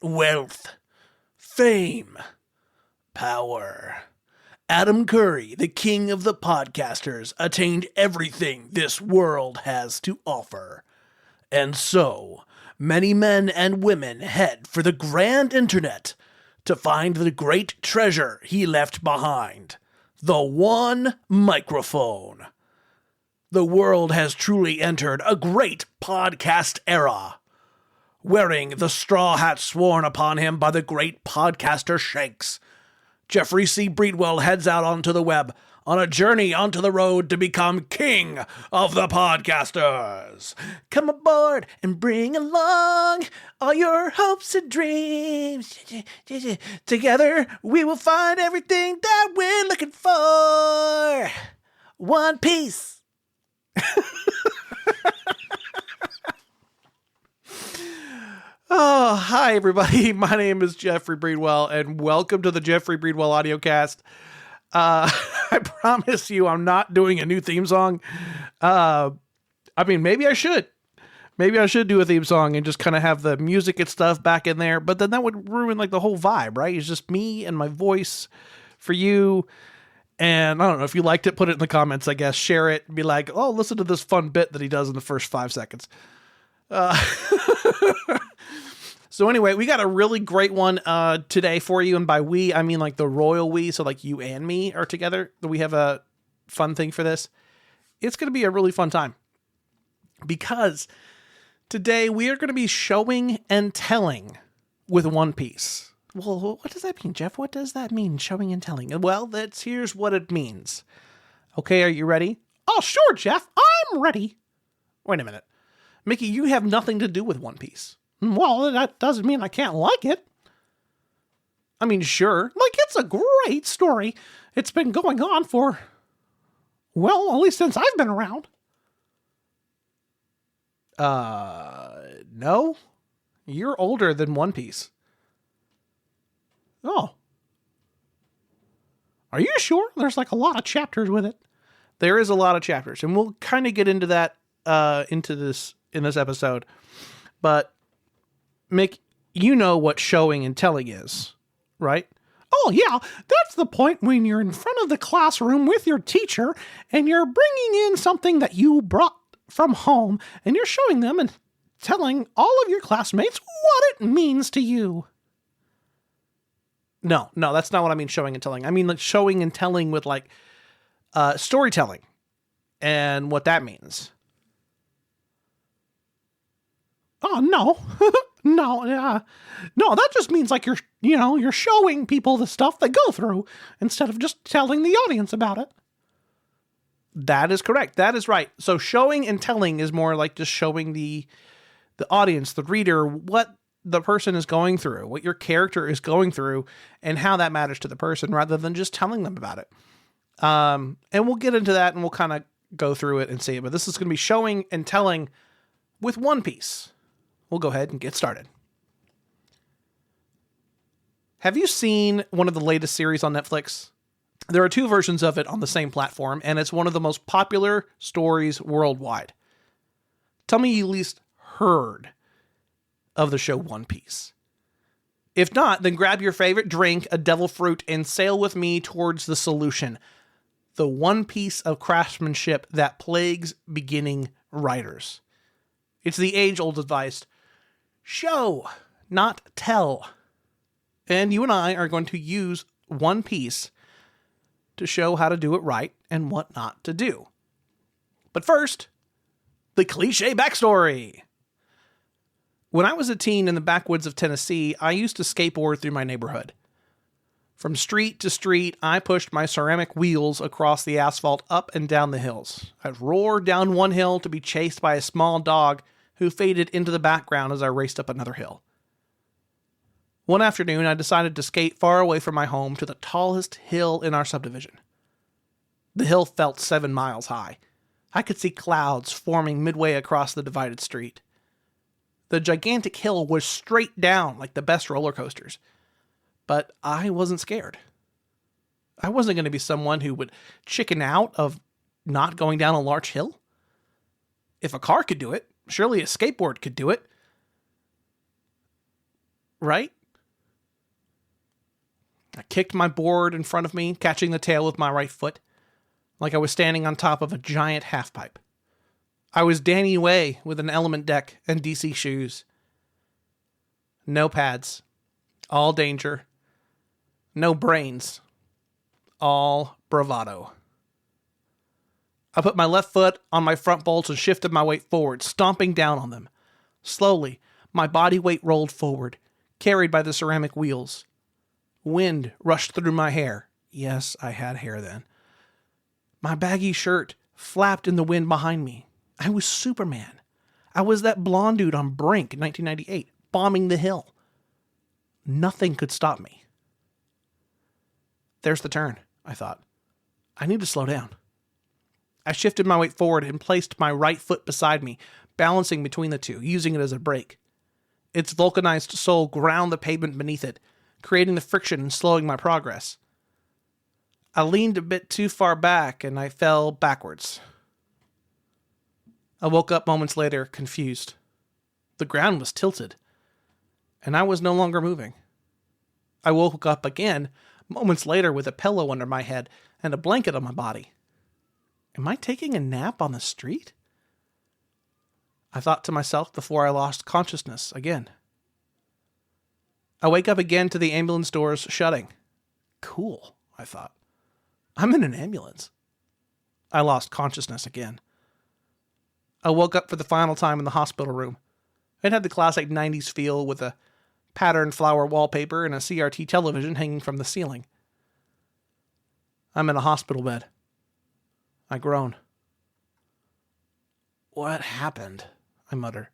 wealth, fame, power. Adam Curry, the king of the podcasters, attained everything this world has to offer. And so, many men and women head for the grand internet to find the great treasure he left behind. The one microphone. The world has truly entered a great podcast era. Wearing the straw hat sworn upon him by the great podcaster Shanks, Jeffrey C. Breedwell heads out onto the web on a journey onto the road to become king of the podcasters. Come aboard and bring along all your hopes and dreams. Together we will find everything that we're looking for. One Piece. Oh, hi everybody. My name is Jeffrey Breedwell and welcome to the Jeffrey Breedwell audiocast. I promise you I'm not doing a new theme song. Maybe I should. Maybe I should do a theme song and just kind of have the music and stuff back in there, but then that would ruin like the whole vibe, right? It's just me and my voice for you. And I don't know, if you liked it, put it in the comments, I guess. Share it and be like, oh, listen to this fun bit that he does in the first 5 seconds. So anyway, we got a really great one today for you. And by we, I mean like the royal we. So like you and me are together. We have a fun thing for this. It's going to be a really fun time. Because today we are going to be showing and telling with One Piece. Well, what does that mean, Jeff? What does that mean, showing and telling? Well, here's what it means. Okay, are you ready? Oh, sure, Jeff. I'm ready. Wait a minute. Mickey, you have nothing to do with One Piece. Well, that doesn't mean I can't like it. I mean, sure. Like, it's a great story. It's been going on for, well, at least since I've been around. No. You're older than One Piece. Oh. Are you sure? There's like a lot of chapters with it. There is a lot of chapters, and we'll kind of get into that in this episode. But Mick, you know what showing and telling is, right? Oh, yeah. That's the point when you're in front of the classroom with your teacher and you're bringing in something that you brought from home and you're showing them and telling all of your classmates what it means to you. No, that's not what I mean showing and telling. I mean like showing and telling with like storytelling and what that means. Oh, no. No, that just means like you're showing people the stuff they go through instead of just telling the audience about it. That is correct. That is right. So showing and telling is more like just showing the audience, the reader, what the person is going through, what your character is going through, and how that matters to the person rather than just telling them about it. And we'll get into that and we'll kind of go through it and see it. But this is going to be showing and telling with One Piece. We'll go ahead and get started. Have you seen one of the latest series on Netflix? There are 2 versions of it on the same platform, and it's one of the most popular stories worldwide. Tell me you at least heard of the show One Piece. If not, then grab your favorite drink, a devil fruit, and sail with me towards the solution. The one piece of craftsmanship that plagues beginning writers. It's the age-old advice. Show, not tell. And you and I are going to use One Piece to show how to do it right and what not to do. But first, the cliche backstory. When I was a teen in the backwoods of Tennessee, I used to skateboard through my neighborhood. From street to street, I pushed my ceramic wheels across the asphalt up and down the hills. I'd roar down one hill to be chased by a small dog who faded into the background as I raced up another hill. One afternoon, I decided to skate far away from my home to the tallest hill in our subdivision. The hill felt 7 miles high. I could see clouds forming midway across the divided street. The gigantic hill was straight down like the best roller coasters. But I wasn't scared. I wasn't going to be someone who would chicken out of not going down a large hill. If a car could do it, surely a skateboard could do it. right? I kicked my board in front of me, catching the tail with my right foot, like I was standing on top of a giant halfpipe. I was Danny Way with an Element deck and DC shoes. No pads. All danger. No brains. All bravado. I put my left foot on my front bolts and shifted my weight forward, stomping down on them. Slowly, my body weight rolled forward, carried by the ceramic wheels. Wind rushed through my hair. Yes, I had hair then. My baggy shirt flapped in the wind behind me. I was Superman. I was that blonde dude on Brink in 1998, bombing the hill. Nothing could stop me. There's the turn, I thought. I need to slow down. I shifted my weight forward and placed my right foot beside me, balancing between the two, using it as a brake. Its vulcanized sole ground the pavement beneath it, creating the friction and slowing my progress. I leaned a bit too far back and I fell backwards. I woke up moments later, confused. The ground was tilted, and I was no longer moving. I woke up again, moments later, with a pillow under my head and a blanket on my body. Am I taking a nap on the street? I thought to myself before I lost consciousness again. I wake up again to the ambulance doors shutting. Cool, I thought. I'm in an ambulance. I lost consciousness again. I woke up for the final time in the hospital room. It had the classic 90s feel with a patterned flower wallpaper and a CRT television hanging from the ceiling. I'm in a hospital bed. I groan. What happened? I mutter.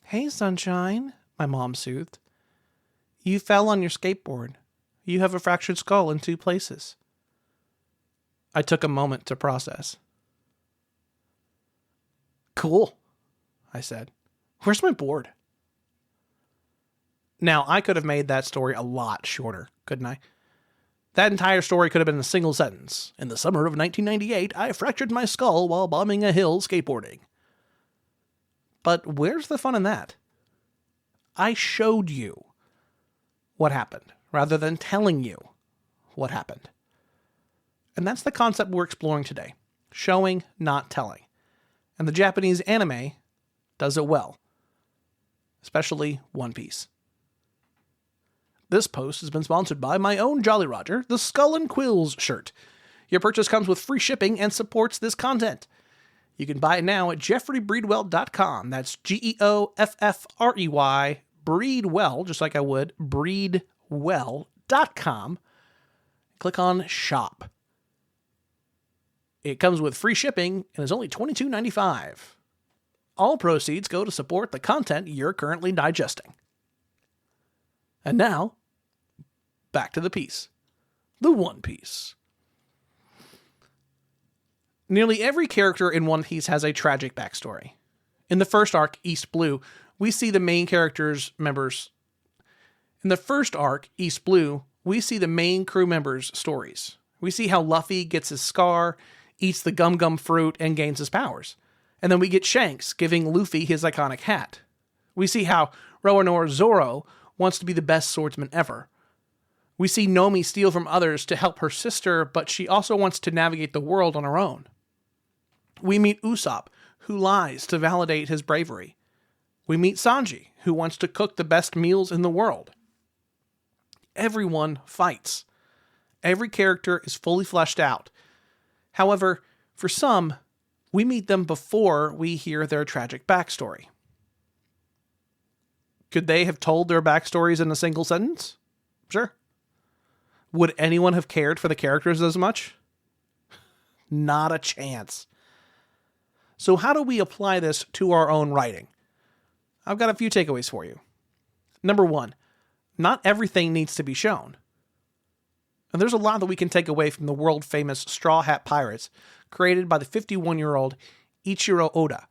Hey, sunshine, my mom soothed. You fell on your skateboard. You have a fractured skull in 2 places. I took a moment to process. Cool, I said. Where's my board? Now, I could have made that story a lot shorter, couldn't I? That entire story could have been a single sentence. In the summer of 1998, I fractured my skull while bombing a hill skateboarding. But where's the fun in that? I showed you what happened, rather than telling you what happened. And that's the concept we're exploring today. Showing, not telling. And the Japanese anime does it well. Especially One Piece. This post has been sponsored by my own Jolly Roger, the Skull and Quills shirt. Your purchase comes with free shipping and supports this content. You can buy it now at jeffreybreedwell.com. That's GEOFFREY, breedwell, just like I would, breedwell.com. Click on shop. It comes with free shipping and is only $22.95. All proceeds go to support the content you're currently digesting. And now, back to the piece. The One Piece. Nearly every character in One Piece has a tragic backstory. In the first arc, East Blue, we see the main characters' members. In the first arc, East Blue, we see the main crew members' stories. We see how Luffy gets his scar, eats the gum gum fruit, and gains his powers. And then we get Shanks giving Luffy his iconic hat. We see how Roronoa Zoro wants to be the best swordsman ever. We see Nomi steal from others to help her sister, but she also wants to navigate the world on her own. We meet Usopp, who lies to validate his bravery. We meet Sanji, who wants to cook the best meals in the world. Everyone fights. Every character is fully fleshed out. However, for some, we meet them before we hear their tragic backstory. Could they have told their backstories in a single sentence? Sure. Would anyone have cared for the characters as much? Not a chance. So how do we apply this to our own writing? I've got a few takeaways for you. Number 1, not everything needs to be shown. And there's a lot that we can take away from the world-famous Straw Hat Pirates created by the 51-year-old Ichiro Oda,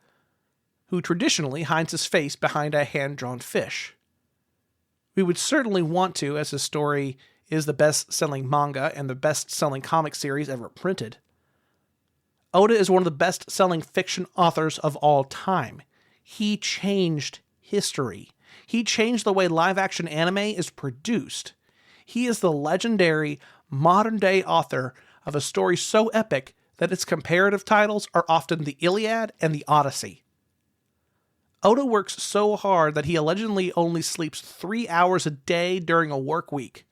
who traditionally hides his face behind a hand-drawn fish. We would certainly want to, as his story is the best-selling manga and the best-selling comic series ever printed. Oda is one of the best-selling fiction authors of all time. He changed history. He changed the way live-action anime is produced. He is the legendary, modern-day author of a story so epic that its comparative titles are often the Iliad and the Odyssey. Oda works so hard that he allegedly only sleeps 3 hours a day during a work week.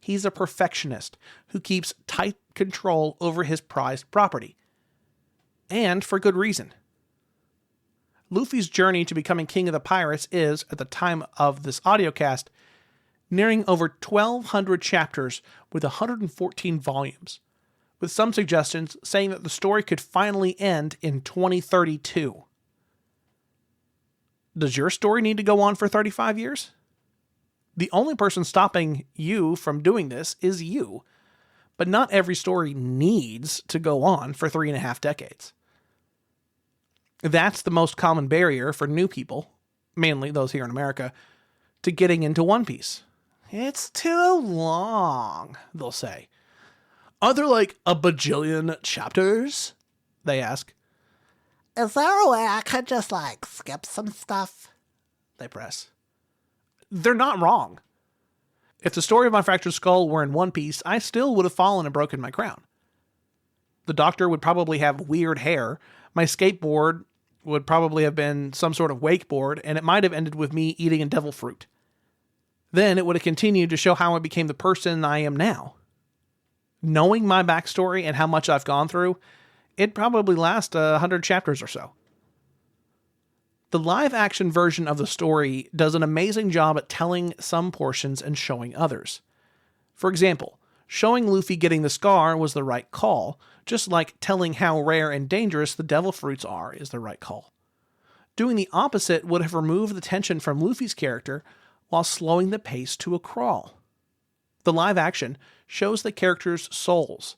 He's a perfectionist who keeps tight control over his prized property. And for good reason. Luffy's journey to becoming king of the pirates is, at the time of this audiocast, nearing over 1,200 chapters with 114 volumes, with some suggestions saying that the story could finally end in 2032. Does your story need to go on for 35 years? The only person stopping you from doing this is you. But not every story needs to go on for 3.5 decades. That's the most common barrier for new people, mainly those here in America, to getting into One Piece. It's too long, they'll say. Are there like a bajillion chapters? They ask. Is there a way I could just, skip some stuff? They press. They're not wrong. If the story of my fractured skull were in One Piece, I still would have fallen and broken my crown. The doctor would probably have weird hair. My skateboard would probably have been some sort of wakeboard, and it might have ended with me eating a devil fruit. Then it would have continued to show how I became the person I am now. Knowing my backstory and how much I've gone through, it'd probably last 100 chapters or so. The live-action version of the story does an amazing job at telling some portions and showing others. For example, showing Luffy getting the scar was the right call, just like telling how rare and dangerous the devil fruits are is the right call. Doing the opposite would have removed the tension from Luffy's character while slowing the pace to a crawl. The live-action shows the characters' souls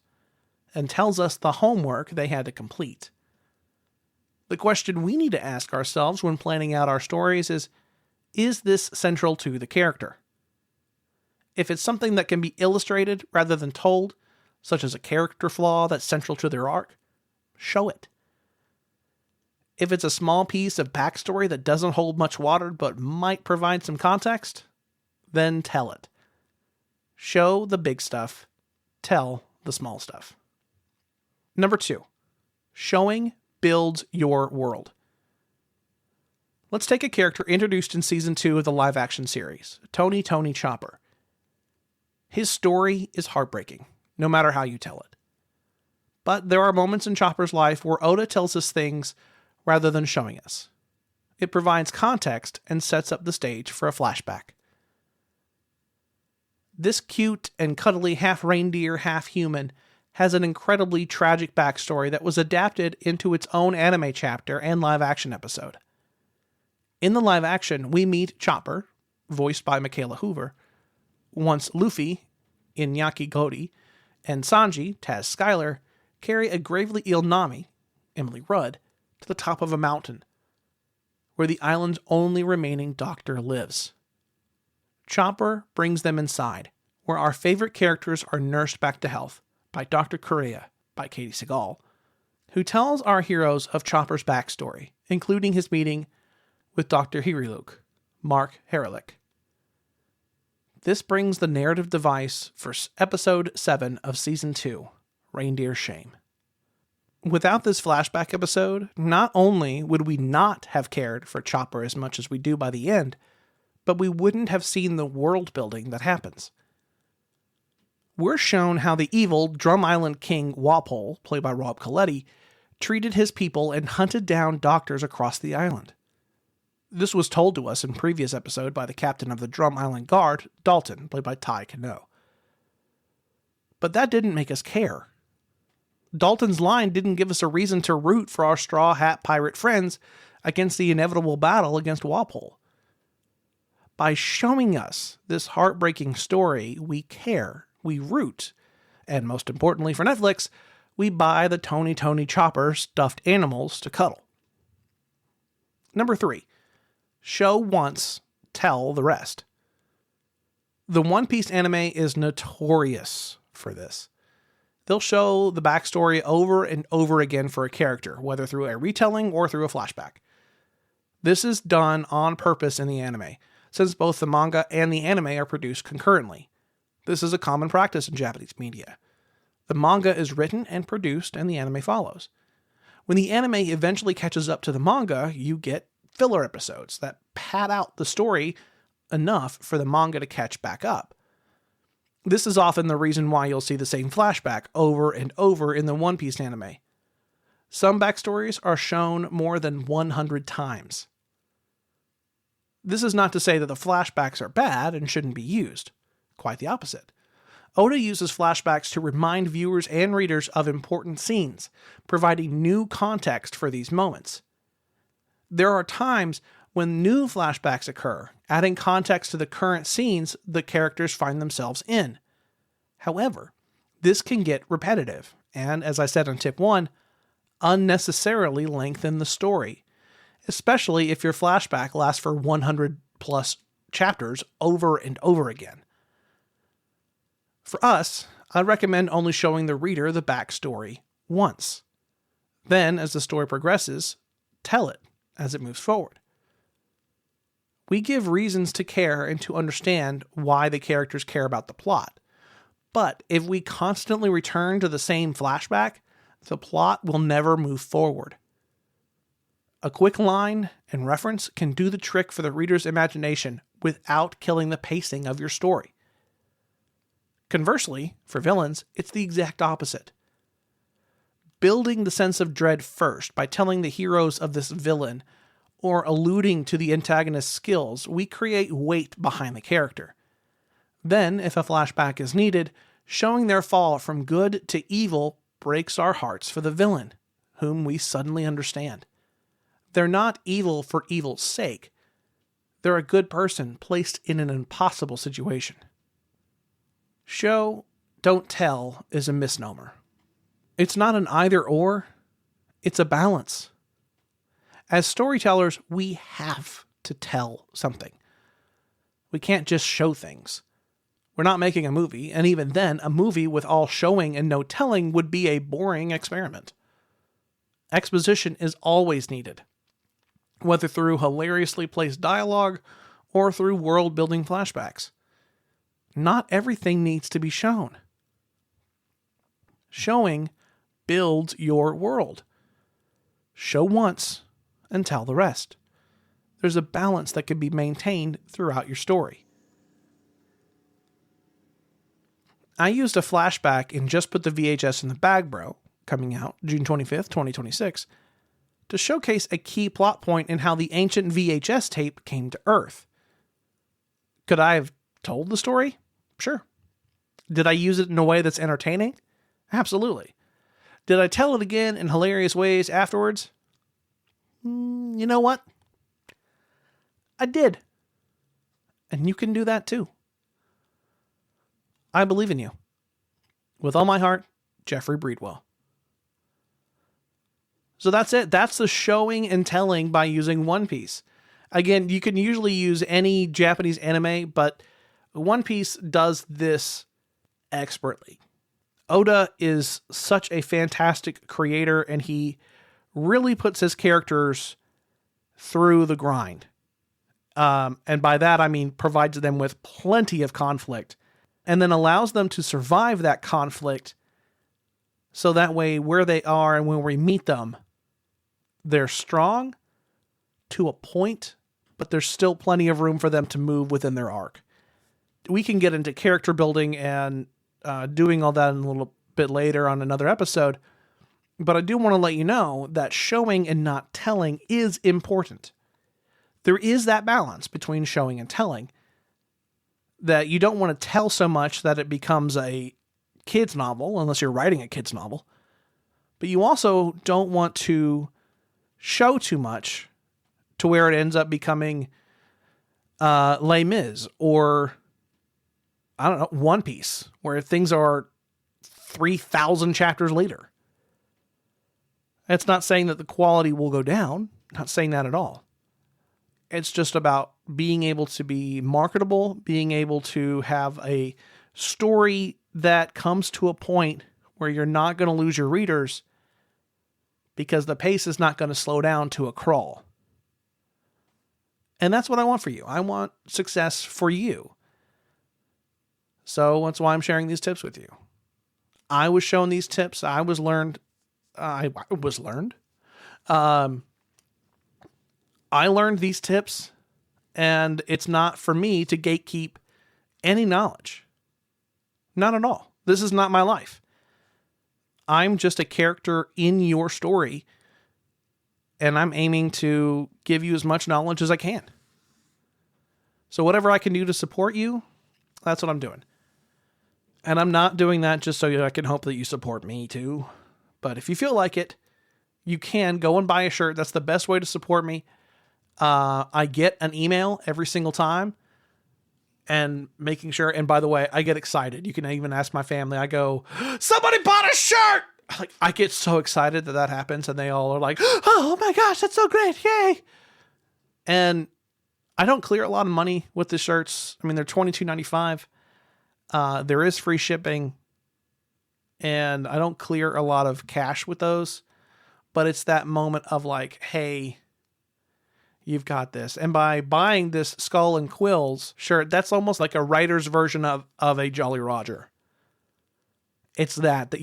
and tells us the homework they had to complete. The question we need to ask ourselves when planning out our stories is this central to the character? If it's something that can be illustrated rather than told, such as a character flaw that's central to their arc, show it. If it's a small piece of backstory that doesn't hold much water but might provide some context, then tell it. Show the big stuff, tell the small stuff. Number 2, showing builds your world. Let's take a character introduced in Season 2 of the live-action series, Tony Chopper. His story is heartbreaking, no matter how you tell it. But there are moments in Chopper's life where Oda tells us things rather than showing us. It provides context and sets up the stage for a flashback. This cute and cuddly half-reindeer, half-human has an incredibly tragic backstory that was adapted into its own anime chapter and live-action episode. In the live-action, we meet Chopper, voiced by Michaela Hoover, once Luffy, Iñaki Gotti, and Sanji, Taz Skylar, carry a gravely ill Nami, Emily Rudd, to the top of a mountain, where the island's only remaining doctor lives. Chopper brings them inside, where our favorite characters are nursed back to health, by Dr. Korea, by Katie Segal, who tells our heroes of Chopper's backstory, including his meeting with Dr. Hiriluk, Mark Herelick. This brings the narrative device for episode 7 of Season 2, Reindeer Shame. Without this flashback episode, not only would we not have cared for Chopper as much as we do by the end, but we wouldn't have seen the world building that happens. We're shown how the evil Drum Island King Walpole, played by Rob Coletti, treated his people and hunted down doctors across the island. This was told to us in previous episode by the captain of the Drum Island Guard, Dalton, played by Ty Cano. But that didn't make us care. Dalton's line didn't give us a reason to root for our Straw Hat pirate friends against the inevitable battle against Walpole. By showing us this heartbreaking story, we care. We root, and most importantly for Netflix, we buy the Tony Chopper stuffed animals to cuddle. Number 3, show once, tell the rest. The One Piece anime is notorious for this. They'll show the backstory over and over again for a character, whether through a retelling or through a flashback. This is done on purpose in the anime, since both the manga and the anime are produced concurrently. This is a common practice in Japanese media. The manga is written and produced, and the anime follows. When the anime eventually catches up to the manga, you get filler episodes that pad out the story enough for the manga to catch back up. This is often the reason why you'll see the same flashback over and over in the One Piece anime. Some backstories are shown more than 100 times. This is not to say that the flashbacks are bad and shouldn't be used. Quite the opposite. Oda uses flashbacks to remind viewers and readers of important scenes, providing new context for these moments. There are times when new flashbacks occur, adding context to the current scenes the characters find themselves in. However, this can get repetitive, and as I said on tip 1, unnecessarily lengthen the story, especially if your flashback lasts for 100 plus chapters over and over again. For us, I recommend only showing the reader the backstory once. Then, as the story progresses, tell it as it moves forward. We give reasons to care and to understand why the characters care about the plot. But if we constantly return to the same flashback, the plot will never move forward. A quick line and reference can do the trick for the reader's imagination without killing the pacing of your story. Conversely, for villains, it's the exact opposite. Building the sense of dread first by telling the heroes of this villain or alluding to the antagonist's skills, we create weight behind the character. Then, if a flashback is needed, showing their fall from good to evil breaks our hearts for the villain, whom we suddenly understand. They're not evil for evil's sake. They're a good person placed in an impossible situation. Show, don't tell is a misnomer. It's not an either or, it's a balance. As storytellers, we have to tell something. We can't just show things. We're not making a movie, and even then, a movie with all showing and no telling would be a boring experiment. Exposition is always needed, whether through hilariously placed dialogue or through world-building flashbacks. Not everything needs to be shown. Showing builds your world. Show once and tell the rest. There's a balance that can be maintained throughout your story. I used a flashback in Just Put the VHS in the Bag Bro, coming out June 25th, 2026, to showcase a key plot point in how the ancient VHS tape came to Earth. Could I have told the story? Sure. Did I use it in a way that's entertaining? Absolutely. Did I tell it again in hilarious ways afterwards? You know what? I did. And you can do that too. I believe in you. With all my heart, Jeffrey Breedwell. So that's it. That's the showing and telling by using One Piece. Again, you can usually use any Japanese anime, but One Piece does this expertly. Oda is such a fantastic creator, and he really puts his characters through the grind. And by that, I mean provides them with plenty of conflict, and then allows them to survive that conflict so that way where they are and when we meet them, they're strong to a point, but there's still plenty of room for them to move within their arc. We can get into character building and doing all that in a little bit later on another episode, but I do want to let you know that showing and not telling is important. There is that balance between showing and telling, that you don't want to tell so much that it becomes a kid's novel, unless you're writing a kid's novel, but you also don't want to show too much to where it ends up becoming Les Mis or, I don't know, One Piece, where things are 3,000 chapters later. It's not saying that the quality will go down, not saying that at all. It's just about being able to be marketable, being able to have a story that comes to a point where you're not going to lose your readers because the pace is not going to slow down to a crawl. And that's what I want for you. I want success for you. So that's why I'm sharing these tips with you. I was shown these tips. I was learned. I learned these tips, and it's not for me to gatekeep any knowledge. Not at all. This is not my life. I'm just a character in your story, and I'm aiming to give you as much knowledge as I can. So whatever I can do to support you, that's what I'm doing. And I'm not doing that just so I can hope that you support me too. But if you feel like it, you can go and buy a shirt. That's the best way to support me. I get an email every single time, and making sure, and by the way, I get excited. You can even ask my family. I go, somebody bought a shirt! Like, I get so excited that happens, and they all are like, oh my gosh, that's so great, yay! And I don't clear a lot of money with the shirts. I mean, they're $22.95. There is free shipping, and I don't clear a lot of cash with those, but it's that moment of like, hey, you've got this. And by buying this Skull and Quills shirt, that's almost like a writer's version of a Jolly Roger. It's that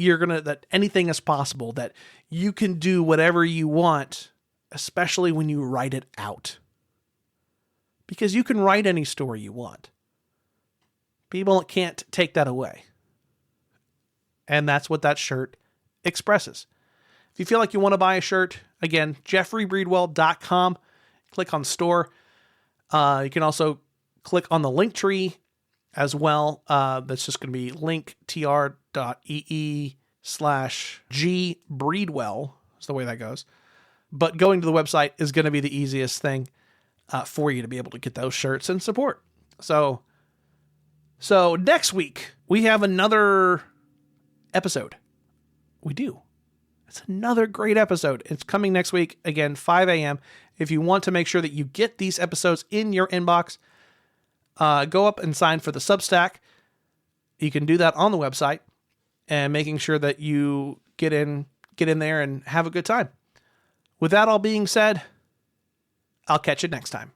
anything is possible, that you can do whatever you want, especially when you write it out. Because you can write any story you want. People can't take that away. And that's what that shirt expresses. If you feel like you want to buy a shirt, again, jeffreybreedwell.com. Click on store. You can also click on the link tree as well. That's just going to be linktr.ee/gbreedwell. That's the way that goes. But going to the website is going to be the easiest thing for you to be able to get those shirts and support. So next week, we have another episode. We do. It's another great episode. It's coming next week, again, 5 a.m. If you want to make sure that you get these episodes in your inbox, go up and sign for the Substack. You can do that on the website, and making sure that you get in there and have a good time. With that all being said, I'll catch you next time.